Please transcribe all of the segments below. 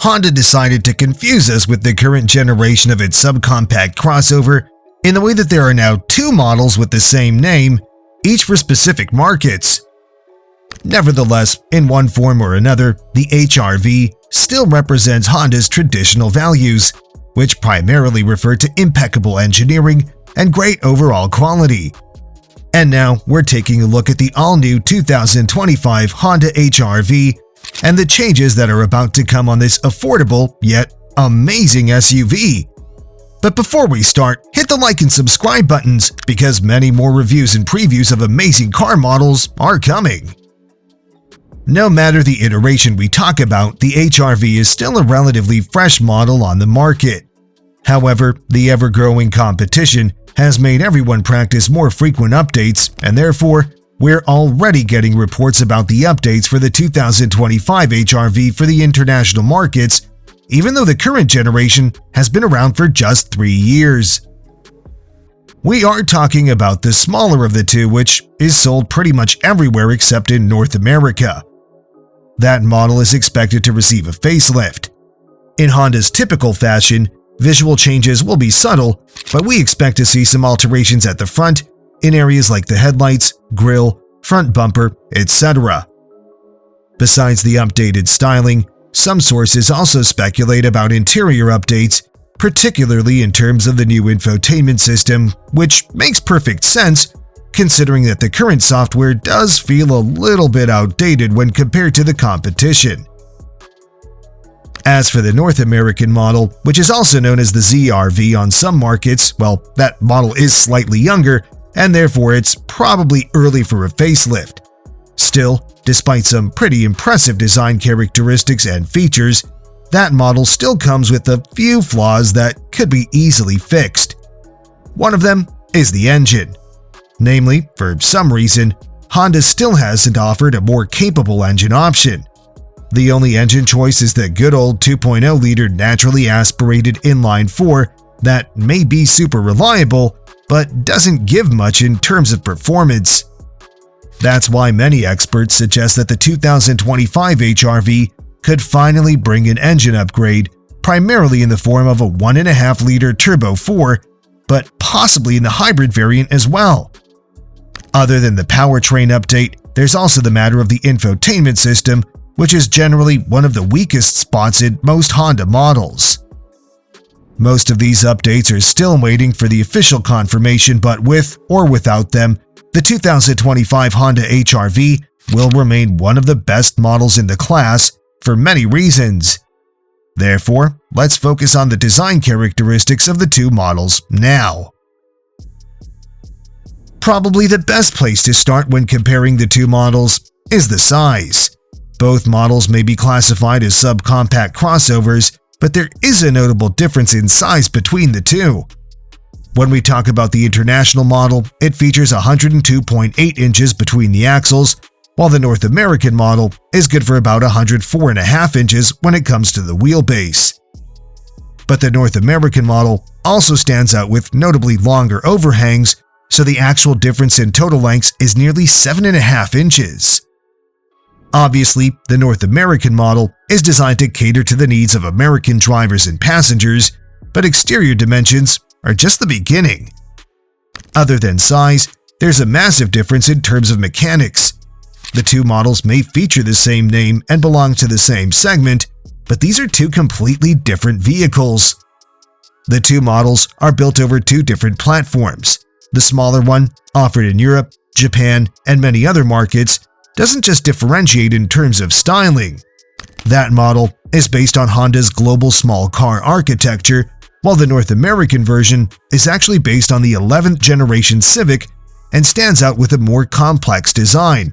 Honda decided to confuse us with the current generation of its subcompact crossover in the way that there are now two models with the same name, each for specific markets. Nevertheless, in one form or another, the HR-V still represents Honda's traditional values, which primarily refer to impeccable engineering and great overall quality. And now we're taking a look at the all-new 2025 Honda HR-V and the changes that are about to come on this affordable yet amazing SUV. But before we start, hit the like and subscribe buttons because many more reviews and previews of amazing car models are coming. No matter the iteration we talk about, the HR-V is still a relatively fresh model on the market. However, the ever-growing competition has made everyone practice more frequent updates, and therefore, we're already getting reports about the updates for the 2025 HR-V for the international markets, even though the current generation has been around for just 3 years. We are talking about the smaller of the two, which is sold pretty much everywhere except in North America. That model is expected to receive a facelift. In Honda's typical fashion, visual changes will be subtle, but we expect to see some alterations at the front in areas like the headlights, grille, front bumper, etc. Besides the updated styling, some sources also speculate about interior updates, particularly in terms of the new infotainment system, which makes perfect sense considering that the current software does feel a little bit outdated when compared to the competition. As for the North American model, which is also known as the ZR-V on some markets, well, that model is slightly younger, and therefore it's probably early for a facelift. Still, despite some pretty impressive design characteristics and features, that model still comes with a few flaws that could be easily fixed. One of them is the engine. Namely, for some reason, Honda still hasn't offered a more capable engine option. The only engine choice is the good old 2.0-liter naturally aspirated inline-4 that may be super reliable, but doesn't give much in terms of performance. That's why many experts suggest that the 2025 HR-V could finally bring an engine upgrade, primarily in the form of a 1.5-liter Turbo 4, but possibly in the hybrid variant as well. Other than the powertrain update, there's also the matter of the infotainment system, which is generally one of the weakest spots in most Honda models. Most of these updates are still waiting for the official confirmation, but with or without them, the 2025 Honda HR-V will remain one of the best models in the class for many reasons. Therefore, let's focus on the design characteristics of the two models now. Probably the best place to start when comparing the two models is the size. Both models may be classified as subcompact crossovers, but there is a notable difference in size between the two. When we talk about the international model, it features 102.8 inches between the axles, while the North American model is good for about 104.5 inches when it comes to the wheelbase. But the North American model also stands out with notably longer overhangs, so the actual difference in total lengths is nearly 7.5 inches. Obviously, the North American model is designed to cater to the needs of American drivers and passengers, but exterior dimensions are just the beginning. Other than size, there's a massive difference in terms of mechanics. The two models may feature the same name and belong to the same segment, but these are two completely different vehicles. The two models are built over two different platforms. The smaller one, offered in Europe, Japan, and many other markets, doesn't just differentiate in terms of styling. That model is based on Honda's global small car architecture, while the North American version is actually based on the 11th generation Civic and stands out with a more complex design,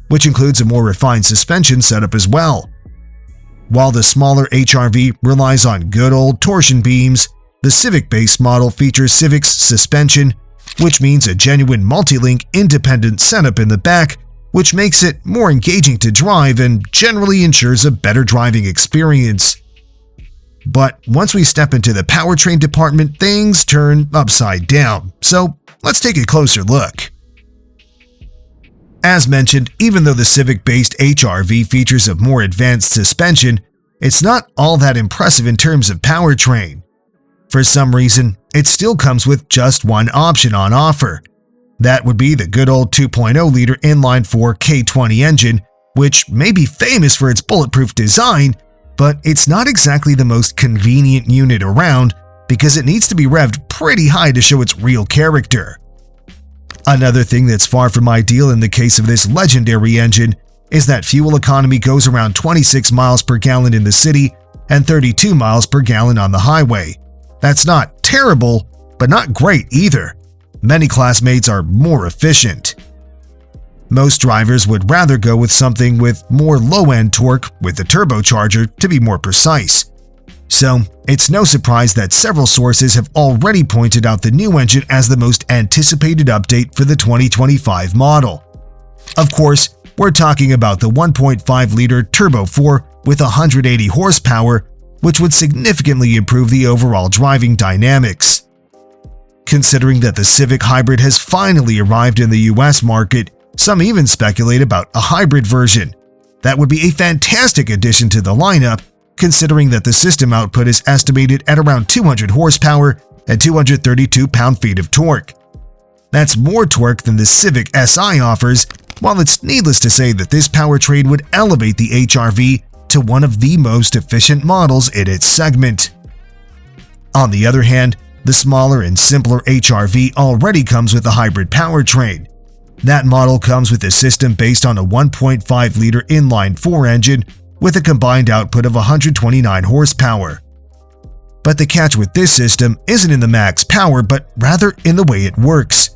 which includes a more refined suspension setup as well. While the smaller HR-V relies on good old torsion beams, the Civic-based model features Civic's suspension, which means a genuine multi-link independent setup in the back, which makes it more engaging to drive and generally ensures a better driving experience. But once we step into the powertrain department, things turn upside down, so let's take a closer look. As mentioned, even though the Civic-based HR-V features a more advanced suspension, it's not all that impressive in terms of powertrain. For some reason, it still comes with just one option on offer. That would be the good old 2.0-liter inline-4 K20 engine, which may be famous for its bulletproof design, but it's not exactly the most convenient unit around because it needs to be revved pretty high to show its real character. Another thing that's far from ideal in the case of this legendary engine is that fuel economy goes around 26 miles per gallon in the city and 32 miles per gallon on the highway. That's not terrible, but not great either. Many classmates are more efficient. Most drivers would rather go with something with more low-end torque with a turbocharger to be more precise. So, it's no surprise that several sources have already pointed out the new engine as the most anticipated update for the 2025 model. Of course, we're talking about the 1.5-liter Turbo 4 with 180 horsepower, which would significantly improve the overall driving dynamics. Considering that the Civic Hybrid has finally arrived in the US market, some even speculate about a hybrid version. That would be a fantastic addition to the lineup, considering that the system output is estimated at around 200 horsepower and 232 pound-feet of torque. That's more torque than the Civic Si offers, while it's needless to say that this powertrain would elevate the HR-V to one of the most efficient models in its segment. On the other hand, the smaller and simpler HR-V already comes with a hybrid powertrain. That model comes with a system based on a 1.5-liter inline-4 engine with a combined output of 129 horsepower. But the catch with this system isn't in the max power, but rather in the way it works.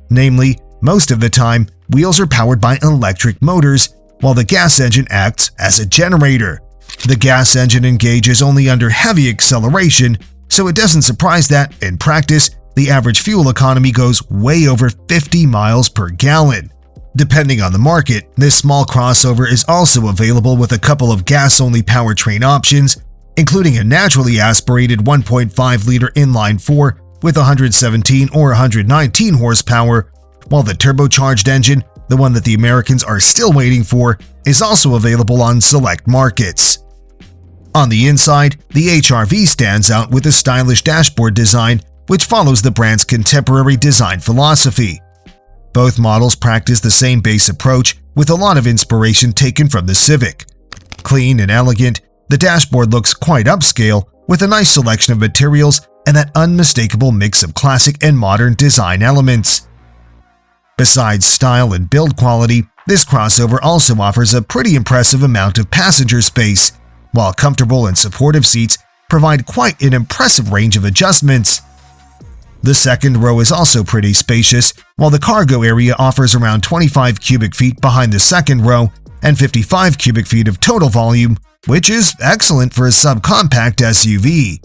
Namely, most of the time, wheels are powered by electric motors, while the gas engine acts as a generator. The gas engine engages only under heavy acceleration, so it doesn't surprise that, in practice, the average fuel economy goes way over 50 miles per gallon. Depending on the market, this small crossover is also available with a couple of gas-only powertrain options, including a naturally aspirated 1.5-liter inline-4 with 117 or 119 horsepower, while the turbocharged engine, the one that the Americans are still waiting for, is also available on select markets. On the inside, the HR-V stands out with a stylish dashboard design which follows the brand's contemporary design philosophy. Both models practice the same base approach, with a lot of inspiration taken from the Civic. Clean and elegant, the dashboard looks quite upscale, with a nice selection of materials and that unmistakable mix of classic and modern design elements. Besides style and build quality, this crossover also offers a pretty impressive amount of passenger space, while comfortable and supportive seats provide quite an impressive range of adjustments. The second row is also pretty spacious, while the cargo area offers around 25 cubic feet behind the second row and 55 cubic feet of total volume, which is excellent for a subcompact SUV.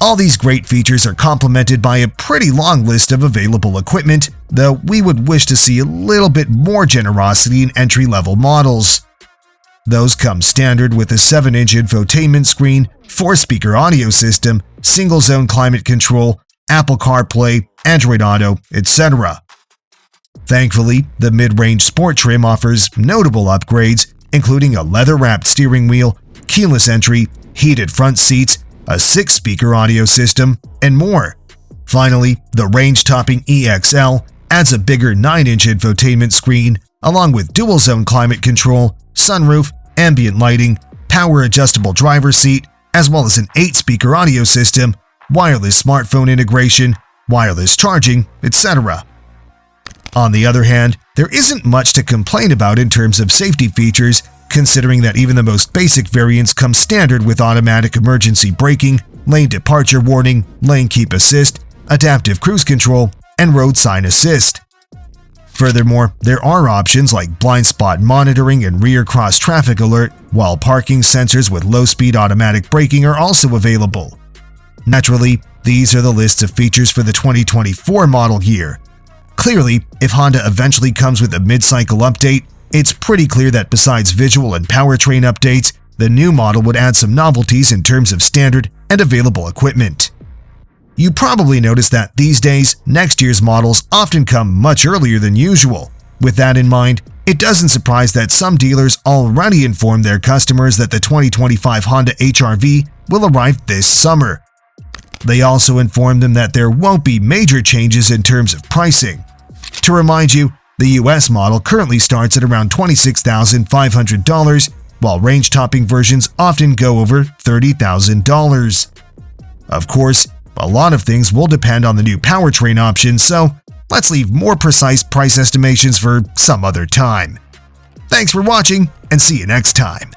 All these great features are complemented by a pretty long list of available equipment, though we would wish to see a little bit more generosity in entry-level models. Those come standard with a 7-inch infotainment screen, 4-speaker audio system, single-zone climate control, Apple CarPlay, Android Auto, etc. Thankfully, the mid-range Sport trim offers notable upgrades, including a leather-wrapped steering wheel, keyless entry, heated front seats, a 6-speaker audio system, and more. Finally, the range-topping EXL adds a bigger 9-inch infotainment screen, along with dual-zone climate control, sunroof, ambient lighting, power-adjustable driver's seat, as well as an 8-speaker audio system, wireless smartphone integration, wireless charging, etc. On the other hand, there isn't much to complain about in terms of safety features, considering that even the most basic variants come standard with automatic emergency braking, lane departure warning, lane keep assist, adaptive cruise control, and road sign assist. Furthermore, there are options like blind spot monitoring and rear cross traffic alert, while parking sensors with low-speed automatic braking are also available. Naturally, these are the lists of features for the 2024 model year. Clearly, if Honda eventually comes with a mid-cycle update, it's pretty clear that besides visual and powertrain updates, the new model would add some novelties in terms of standard and available equipment. You probably noticed that these days, next year's models often come much earlier than usual. With that in mind, It doesn't surprise that some dealers already informed their customers that the 2025 Honda HR-V will arrive this summer. They also informed them that there won't be major changes in terms of pricing. To remind you, the US model currently starts at around $26,500, while range-topping versions often go over $30,000. Of course, a lot of things will depend on the new powertrain options, so let's leave more precise price estimations for some other time. Thanks for watching, and see you next time.